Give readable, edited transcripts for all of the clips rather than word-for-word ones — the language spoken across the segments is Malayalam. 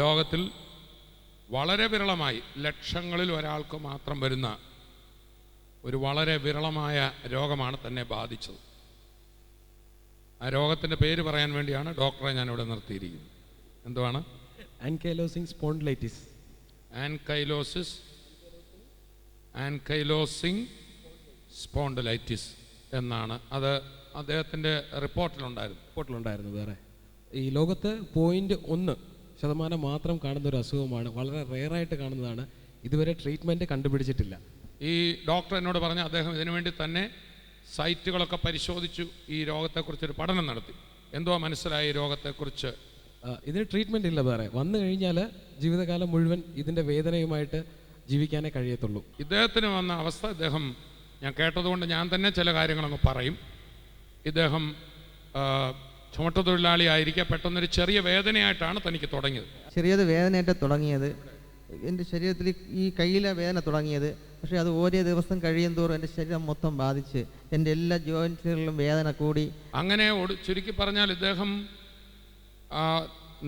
ലോകത്തിൽ വളരെ വിരളമായി ലക്ഷങ്ങളിൽ ഒരാൾക്ക് മാത്രം വരുന്ന ഒരു വളരെ വിരളമായ രോഗമാണ് തന്നെ ബാധിച്ചത്. ആ രോഗത്തിൻ്റെ പേര് പറയാൻ വേണ്ടിയാണ് ഡോക്ടറെ ഞാനിവിടെ നിർത്തിയിരിക്കുന്നത്. എന്തുവാണ്? ആൻകൈലോസിംഗ് സ്പോണ്ടിലൈറ്റിസ്. ആൻകൈലോസിംഗ് സ്പോണ്ടിലൈറ്റിസ് എന്നാണ് അത് അദ്ദേഹത്തിൻ്റെ റിപ്പോർട്ടിലുണ്ടായിരുന്നു. വേറെ ഈ ലോകത്ത് 0.1% മാത്രം കാണുന്ന ഒരു അസുഖമാണ്. വളരെ റെയറായിട്ട് കാണുന്നതാണ്. ഇതുവരെ ട്രീറ്റ്മെൻറ്റ് കണ്ടുപിടിച്ചിട്ടില്ല. ഈ ഡോക്ടർ എന്നോട് പറഞ്ഞ അദ്ദേഹം ഇതിനു വേണ്ടി തന്നെ സൈറ്റുകളൊക്കെ പരിശോധിച്ചു, ഈ രോഗത്തെക്കുറിച്ചൊരു പഠനം നടത്തി. എന്തുവാ മനസ്സിലായി ഈ രോഗത്തെക്കുറിച്ച്? ഇതിന് ട്രീറ്റ്മെൻറ്റ് ഇല്ല. വേറെ വന്നു കഴിഞ്ഞാൽ ജീവിതകാലം മുഴുവൻ ഇതിൻ്റെ വേദനയുമായിട്ട് ജീവിക്കാനേ കഴിയത്തുള്ളൂ. ഇദ്ദേഹത്തിന് വന്ന അവസ്ഥ ഞാൻ കേട്ടതുകൊണ്ട് ഞാൻ തന്നെ ചില കാര്യങ്ങളങ്ങ് പറയും. ഇദ്ദേഹം ചുമട്ടുതൊഴിലാളിയായിരിക്കെ പെട്ടെന്നൊരു ചെറിയ വേദനയായിട്ടാണ് തനിക്ക് തുടങ്ങിയത്. ചെറിയത് വേദനയായിട്ട് തുടങ്ങിയത്. എൻ്റെ ശരീരത്തിൽ ഈ കയ്യിലെ വേദന തുടങ്ങിയത്. പക്ഷേ അത് ഓരോ ദിവസം കഴിയുന്തോറും എൻ്റെ ശരീരം മൊത്തം ബാധിച്ച് എൻ്റെ എല്ലാ ജോയിൻറ്റുകളിലും വേദന കൂടി. അങ്ങനെ ചുരുക്കി പറഞ്ഞാൽ ഇദ്ദേഹം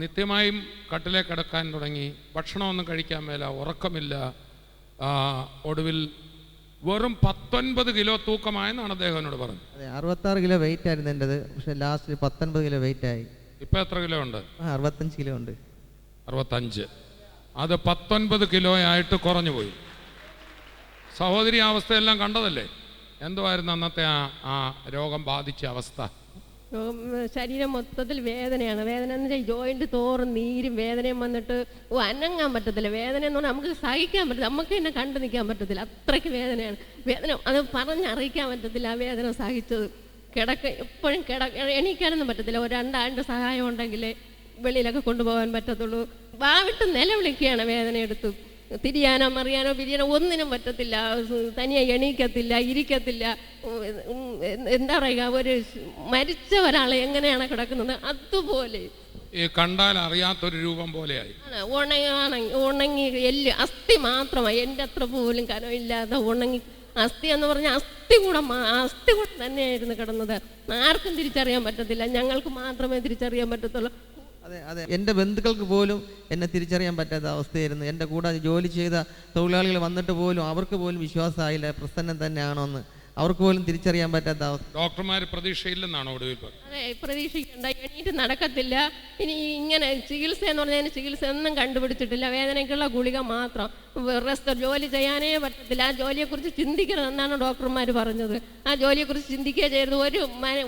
നിത്യമായും കട്ടിലേ കിടക്കാൻ തുടങ്ങി. ഭക്ഷണമൊന്നും കഴിക്കാൻ മേല, ഉറക്കമില്ല. ഒടുവിൽ വെറും 19 കിലോ തൂക്കമായെന്നാണ് അദ്ദേഹം എന്നോട് പറഞ്ഞത്. അതെ, 66 കിലോ വെയിറ്റ് ആയിരുന്നു എൻ്റെത്. പക്ഷേ ലാസ്റ്റ് 19 കിലോ വെയിറ്റ് ആയി. ഇപ്പം എത്ര കിലോ ഉണ്ട്? 65 കിലോ ഉണ്ട്. 65. അത് 19 കിലോ ആയിട്ട് കുറഞ്ഞു പോയി. സഹോദരി അവസ്ഥയെല്ലാം കണ്ടതല്ലേ? എന്തുവായിരുന്നു അന്നത്തെ ആ രോഗം ബാധിച്ച അവസ്ഥ? ശരീരം മൊത്തത്തിൽ വേദനയാണ്. വേദന എന്ന് വെച്ചാൽ ജോയിൻറ്റ് തോറും നീരും വേദനയും വന്നിട്ട് അനങ്ങാൻ പറ്റത്തില്ല. വേദന എന്ന് പറഞ്ഞാൽ നമുക്ക് സഹിക്കാൻ പറ്റില്ല, നമുക്ക് തന്നെ കണ്ടു നിൽക്കാൻ പറ്റത്തില്ല. അത്രയ്ക്ക് വേദനയാണ്. വേദന അത് പറഞ്ഞറിയിക്കാൻ പറ്റത്തില്ല. ആ വേദന സഹിച്ചത് എപ്പോഴും എണീക്കാനൊന്നും പറ്റത്തില്ല. ഒരു 2 ആണ്ട് സഹായം ഉണ്ടെങ്കിൽ വെളിയിലൊക്കെ കൊണ്ടുപോകാൻ പറ്റത്തുള്ളൂ. വാവിട്ട് നിലവിളിക്കുകയാണ് വേദന എടുത്ത്. തിരിയാനോ മറിയാനോ പിരിയാനോ ഒന്നിനും പറ്റത്തില്ല. തനിയെ എണീക്കത്തില്ല, ഇരിക്കത്തില്ല. എന്താ പറയുക, ഒരു മരിച്ച ഒരാളെ എങ്ങനെയാണ് കിടക്കുന്നത് അതുപോലെ കണ്ടാൽ അറിയാത്തൊരു രൂപം പോലെയായി. ഉണങ്ങി എല്ല് അസ്ഥി മാത്രമായി. എൻ്റെ അത്ര പോലും കനമില്ലാതെ ഉണങ്ങി അസ്ഥി എന്ന് പറഞ്ഞാൽ അസ്ഥി കൂടെ തന്നെയായിരുന്നു കിടന്നത്. ആർക്കും തിരിച്ചറിയാൻ പറ്റത്തില്ല, ഞങ്ങൾക്ക് മാത്രമേ തിരിച്ചറിയാൻ പറ്റത്തുള്ളൂ. അതെ, എൻ്റെ ബന്ധുക്കൾക്ക് പോലും എന്നെ തിരിച്ചറിയാൻ പറ്റാത്ത അവസ്ഥയായിരുന്നു. എൻ്റെ കൂടെ ജോലി ചെയ്ത തൊഴിലാളികൾ വന്നിട്ട് പോലും അവർക്ക് പോലും വിശ്വാസമായില്ല പ്രസന്നം തന്നെയാണോ എന്ന്. അവർക്ക് പോലും തിരിച്ചറിയാൻ പറ്റാത്ത അവസ്ഥ. ഡോക്ടർമാർ പ്രതീക്ഷയില്ലെന്നാണോ ഒടുവിൽ? അതെ, പ്രതീക്ഷിക്കണ്ട, എണീറ്റ് നടക്കത്തില്ല. ഇനി ഇങ്ങനെ ചികിത്സ എന്ന് പറഞ്ഞാൽ ചികിത്സ ഒന്നും കണ്ടുപിടിച്ചിട്ടില്ല. വേദനയ്ക്കുള്ള ഗുളിക മാത്രം. റെസ്റ്റ്, ജോലി ചെയ്യാനേ പറ്റത്തില്ല. ആ ജോലിയെക്കുറിച്ച് ചിന്തിക്കണമെന്നാണ് ഡോക്ടർമാർ പറഞ്ഞത്. ആ ജോലിയെക്കുറിച്ച് ചിന്തിക്കുക ചെയ്തത്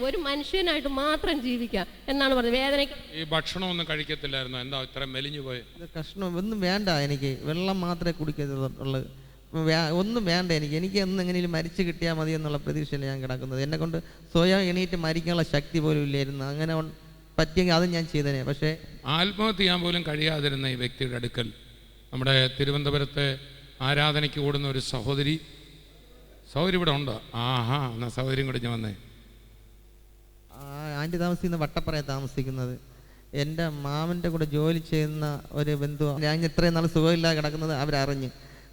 ഒരു മനുഷ്യനായിട്ട് മാത്രം ജീവിക്കുക എന്നാണ് പറഞ്ഞത്. വേദനയ്ക്ക് ഈ ഭക്ഷണമൊന്നും കഴിക്കത്തില്ലായിരുന്നു. എന്താ ഇത്ര മെലിഞ്ഞു പോയത്? കഷ്ണം ഒന്നും വേണ്ട, എനിക്ക് വെള്ളം മാത്രമേ കുടിക്കത്തുള്ളൂ. ഒന്നും വേണ്ട എനിക്ക് എന്ന് എങ്ങനെയും മരിച്ചു കിട്ടിയാൽ മതി എന്നുള്ള പ്രതീക്ഷയിൽ ഞാൻ കിടക്കുന്നത്. എന്നെ കൊണ്ട് സ്വയം എണീറ്റ് മരിക്കാനുള്ള ശക്തി പോലും ഇല്ലായിരുന്നു. അങ്ങനെ പറ്റിയെങ്കിൽ അത് ഞാൻ ചെയ്തേനെ. പക്ഷേ ആത്മഹത്യ ചെയ്യാൻ പോലും കഴിയാതിരുന്ന ഈ വ്യക്തിയുടെ അടുക്കൽ നമ്മുടെ തിരുവനന്തപുരത്തെ ആരാധനയ്ക്ക് കൂടുന്ന ഒരു സഹോദരി ഇവിടെ ഉണ്ടോ? എന്നാൽ സഹോദരിയും കൂടി ഞാൻ വന്നേ. ആൻറ്റി താമസിക്കുന്ന വട്ടപ്പറയാണ് താമസിക്കുന്നത്. എൻ്റെ മാമൻ്റെ കൂടെ ജോലി ചെയ്യുന്ന ഒരു ബന്ധു. ഞാൻ ഇത്രയും നാൾ സുഖമില്ലാതെ കിടക്കുന്നത്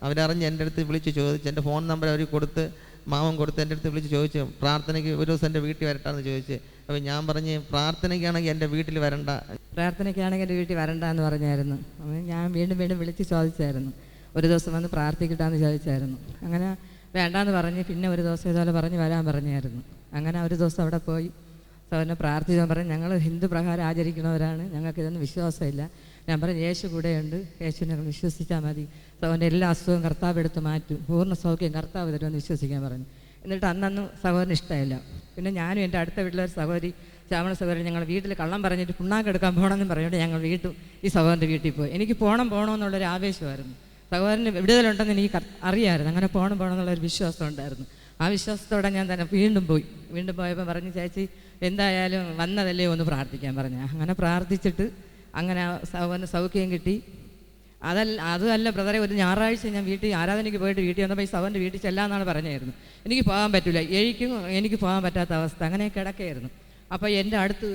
അവരറിഞ്ഞ് എൻ്റെ അടുത്ത് വിളിച്ച് ചോദിച്ചു. എൻ്റെ ഫോൺ നമ്പർ അവർ കൊടുത്ത്, മാമൻ കൊടുത്ത് എൻ്റെ അടുത്ത് വിളിച്ച് ചോദിച്ചു, പ്രാർത്ഥനയ്ക്ക് ഒരു ദിവസം എൻ്റെ വീട്ടിൽ വരട്ടാന്ന് ചോദിച്ചു. അപ്പോൾ ഞാൻ പറഞ്ഞ് പ്രാർത്ഥനയ്ക്കാണെങ്കിൽ എൻ്റെ വീട്ടിൽ വരണ്ട, പ്രാർത്ഥനയ്ക്കാണെങ്കിൽ എൻ്റെ വീട്ടിൽ വരണ്ട എന്ന് പറഞ്ഞായിരുന്നു. ഞാൻ വീണ്ടും വിളിച്ച് ചോദിച്ചായിരുന്നു, ഒരു ദിവസം വന്ന് പ്രാർത്ഥിക്കട്ടാന്ന് ചോദിച്ചായിരുന്നു. അങ്ങനെ വേണ്ടാന്ന് പറഞ്ഞ് പിന്നെ ഒരു ദിവസം ഇതുപോലെ പറഞ്ഞ് വരാൻ പറഞ്ഞായിരുന്നു. അങ്ങനെ ഒരു ദിവസം അവിടെ പോയി സഹോദരനെ പ്രാർത്ഥിച്ചാൽ പറഞ്ഞ് ഞങ്ങൾ ഹിന്ദു പ്രകാരം ആചരിക്കുന്നവരാണ്, ഞങ്ങൾക്കിതൊന്നും വിശ്വാസമില്ല. ഞാൻ പറഞ്ഞു യേശു കൂടെയുണ്ട്, യേശുവിനെ ഞങ്ങൾ വിശ്വസിച്ചാൽ മതി, സഹോദരൻ്റെ എല്ലാ അസുഖവും കർത്താവ് എടുത്ത് മാറ്റും, പൂർണ്ണ സൗഖ്യം കർത്താവ് തരുമെന്ന് വിശ്വസിക്കാൻ പറഞ്ഞു. എന്നിട്ട് അന്നൊന്നും സഹോദരന് ഇഷ്ടമില്ല. പിന്നെ ഞാനും എൻ്റെ അടുത്ത വീട്ടിലൊരു സഹോദരി, ശ്യാമള സഹോദരൻ, ഞങ്ങൾ വീട്ടിൽ കള്ളം പറഞ്ഞിട്ട് പുണ്ണാക്കെടുക്കാൻ പോകണമെന്ന് പറഞ്ഞുകൊണ്ട് ഞങ്ങൾ ഈ സഹോദരൻ്റെ വീട്ടിൽ പോയി. എനിക്ക് പോകണമെന്നുള്ളൊരു ആവേശമായിരുന്നു. സഹോദരന് വിടുതലുണ്ടെന്ന് എനിക്ക് അറിയാമായിരുന്നു. അങ്ങനെ പോകണമെന്നുള്ളൊരു വിശ്വാസം ഉണ്ടായിരുന്നു. ആ വിശ്വാസത്തോടെ ഞാൻ തന്നെ വീണ്ടും പോയപ്പോൾ പറഞ്ഞു, ചേച്ചി എന്തായാലും വന്നതല്ലേ ഒന്ന് പ്രാർത്ഥിക്കാൻ പറഞ്ഞു. അങ്ങനെ പ്രാർത്ഥിച്ചിട്ട് അങ്ങനെ സഹോദരന് സൗഖ്യം കിട്ടി. അതല്ല ബ്രദറെ, ഒരു ഞായറാഴ്ച ഞാൻ ആരാധനയ്ക്ക് പോയിട്ട് വീട്ടിൽ വന്നപ്പോൾ ഈ സഹോദരൻ്റെ വീട്ടിൽ ചെല്ലാന്നാണ് പറഞ്ഞായിരുന്നു. എനിക്ക് പോകാൻ പറ്റില്ല, എനിക്ക് പോകാൻ പറ്റാത്ത അവസ്ഥ, അങ്ങനെ കിടക്കുകയായിരുന്നു. അപ്പോൾ എൻ്റെ അടുത്ത്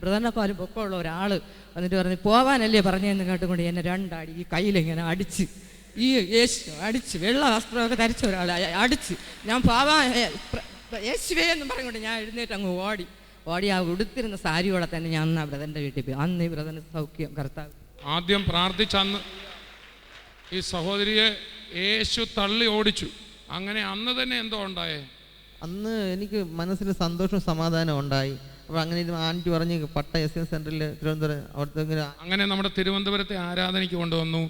ബ്രദറിനെക്കാളും പൊക്കമുള്ള ഒരാൾ വന്നിട്ട് പറഞ്ഞു, പോകാനല്ലേ പറഞ്ഞതെന്ന് കേട്ടുകൊണ്ട് എന്നെ 2 അടി ഈ കയ്യിലിങ്ങനെ അടിച്ച്, വെള്ള വസ്ത്രമൊക്കെ ധരിച്ച ഒരാൾ അടിച്ച്, ഞാൻ യേശുവേ എന്ന് പറഞ്ഞുകൊണ്ട് ഞാൻ എഴുന്നേറ്റ് അങ്ങ് ഓടി ആ ഉടുത്തിരുന്ന സാരിയോടെ തന്നെ ഞാൻ ബ്രദറിൻ്റെ വീട്ടിൽ പോയി. അന്ന് ഈ ബ്രദറിന് സൗഖ്യം കർത്താവ്. ആദ്യം പ്രാർത്ഥിച്ചന്ന് ഈ സഹോദരിയെ യേശു തള്ളി ഓടിച്ചു. അങ്ങനെ അന്ന് തന്നെ എന്തോ ഉണ്ടായേ? അന്ന് എനിക്ക് മനസ്സിൽ സന്തോഷവും സമാധാനവും ഉണ്ടായി. അപ്പോൾ അങ്ങനെ ആൻറ്റി പറഞ്ഞ് പട്ട SN സെൻറ്ററിൽ തിരുവനന്തപുരം അവിടുത്തെ അങ്ങനെ നമ്മുടെ തിരുവനന്തപുരത്തെ ആരാധനയ്ക്ക് കൊണ്ടുവന്നു.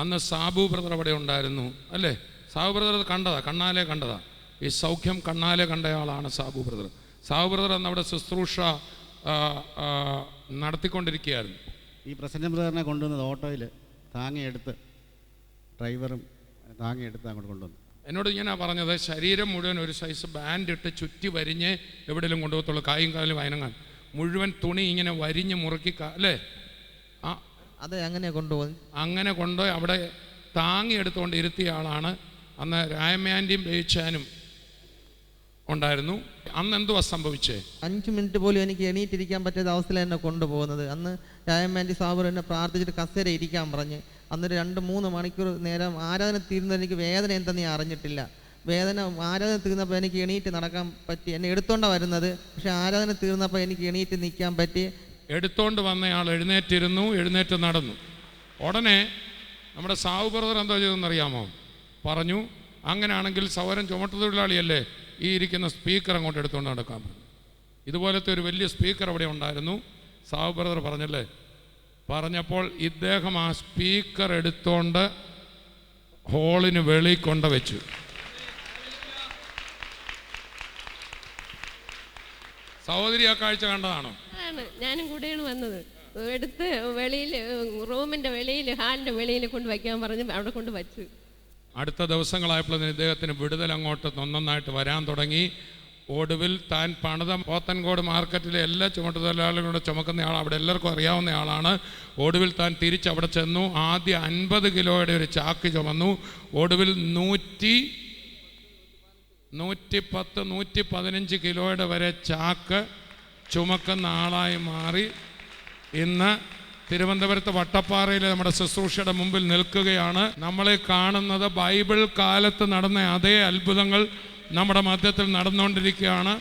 അന്ന് സാബു ബ്രദർ അവിടെ ഉണ്ടായിരുന്നു അല്ലേ? സാബു ബ്രദർ കണ്ടതാ, കണ്ണാലെ കണ്ടതാ. ഈ സൗഖ്യം കണ്ണാലെ കണ്ടയാളാണ് സാബു ബ്രദർ. സാബു ബ്രദർ അന്ന് അവിടെ ശുശ്രൂഷ നടത്തിക്കൊണ്ടിരിക്കുകയായിരുന്നു. ഈ പ്രസന്ന ബ്രദറിനെ കൊണ്ടുവന്നത് ഓട്ടോയിൽ താങ്ങിയെടുത്ത്, ഡ്രൈവറും താങ്ങിയെടുത്ത് അങ്ങോട്ട് കൊണ്ടുവന്നു. എന്നോട് ഇങ്ങനെ പറഞ്ഞത്, ശരീരം മുഴുവൻ ഒരു സൈസ് ബാൻഡ് ഇട്ട് ചുറ്റി വരിഞ്ഞ് എവിടെയെങ്കിലും കൊണ്ടുപോകത്തുള്ളൂ, കായും കാലും വയനങ്ങാൻ മുഴുവൻ തുണി ഇങ്ങനെ വരിഞ്ഞ് മുറുക്കി അല്ലേ? ആ അതെ, അങ്ങനെ കൊണ്ടുപോകും. അങ്ങനെ കൊണ്ടുപോയി അവിടെ താങ്ങി എടുത്തുകൊണ്ട് ഇരുത്തിയ ആളാണ്. അന്ന് രായമയാൻ്റെയും ബേച്ചാനും ഉണ്ടായിരുന്നു. അന്ന് എന്തുവാ സംഭവിച്ചേ? 5 മിനിറ്റ് പോലും എനിക്ക് എണീറ്റിരിക്കാൻ പറ്റാത്ത അവസ്ഥയിൽ എന്നെ കൊണ്ടുപോകുന്നത്. അന്ന് രായമയാൻ്റി സാബർ എന്നെ പ്രാർത്ഥിച്ചിട്ട് കസേര ഇരിക്കാൻ പറഞ്ഞ് അന്നൊരു 2-3 മണിക്കൂർ നേരം ആരാധന തീരുന്നത് എനിക്ക് വേദന എന്തെന്ന് ഞാൻ അറിഞ്ഞിട്ടില്ല. വേദന ആരാധന തീർന്നപ്പോൾ എനിക്ക് എണീറ്റ് നടക്കാൻ പറ്റി. എന്നെ എടുത്തോണ്ടാണ് വരുന്നത്, പക്ഷെ ആരാധന തീർന്നപ്പോൾ എനിക്ക് എണീറ്റ് നിൽക്കാൻ പറ്റി. എടുത്തോണ്ട് വന്നയാൾ എഴുന്നേറ്റിരുന്നു, എഴുന്നേറ്റ് നടന്നു. ഉടനെ നമ്മുടെ സാബു ബ്രദർ എന്തോ ചെയ്തെന്നറിയാമോ? പറഞ്ഞു, അങ്ങനെയാണെങ്കിൽ സൗരൻ ചുമട്ടുതൊഴിലാളിയല്ലേ, ഈ ഇരിക്കുന്ന സ്പീക്കർ അങ്ങോട്ട് എടുത്തുകൊണ്ട് നടക്കാൻ പറഞ്ഞു. ഇതുപോലത്തെ ഒരു വലിയ സ്പീക്കർ അവിടെ ഉണ്ടായിരുന്നു. സാബു ബ്രദർ പറഞ്ഞല്ലേ? പറഞ്ഞപ്പോൾ ഇദ്ദേഹം ആ സ്പീക്കർ എടുത്തോണ്ട് ഹോളിന് വെളിയിൽ കൊണ്ട് വെച്ചു. സഹോദരി ആ കാഴ്ച കണ്ടതാണോ? അതാണ്, ഞാനും കൂടെയാണ് വന്നത്. എടുത്ത് വെളിയിൽ, റൂമിൻ്റെ വെളിയിൽ, ഹാളിൻ്റെ വെളിയിൽ കൊണ്ട് വയ്ക്കാൻ പറഞ്ഞ് അവിടെ കൊണ്ട് വച്ചു. അടുത്ത ദിവസങ്ങളായപ്പോൾ ഇദ്ദേഹത്തിന് വിടുതൽ അങ്ങോട്ട് നന്നായിട്ട് വരാൻ തുടങ്ങി. ഒടുവിൽ താൻ പണിത പോത്തൻകോട് മാർക്കറ്റിലെ എല്ലാ ചുമട്ടുതൊഴിലാളികളുടെ ചുമക്കുന്ന ആൾ, അവിടെ എല്ലാവർക്കും അറിയാവുന്ന ആളാണ്. ഒടുവിൽ താൻ തിരിച്ചവിടെ ചെന്നു. ആദ്യം 50 കിലോയുടെ ഒരു ചാക്ക് ചുമന്നു. ഒടുവിൽ 110-115 കിലോയുടെ വരെ ചാക്ക് ചുമക്കുന്ന ആളായി മാറി. ഇന്ന് തിരുവനന്തപുരത്ത് വട്ടപ്പാറയിൽ നമ്മുടെ ശുശ്രൂഷയുടെ മുമ്പിൽ നിൽക്കുകയാണ്. നമ്മളെ കാണുന്നത് ബൈബിൾ കാലത്ത് നടന്ന അതേ അത്ഭുതങ്ങൾ നമ്മുടെ മധ്യത്തിൽ നടന്നുകൊണ്ടിരിക്കുകയാണ്.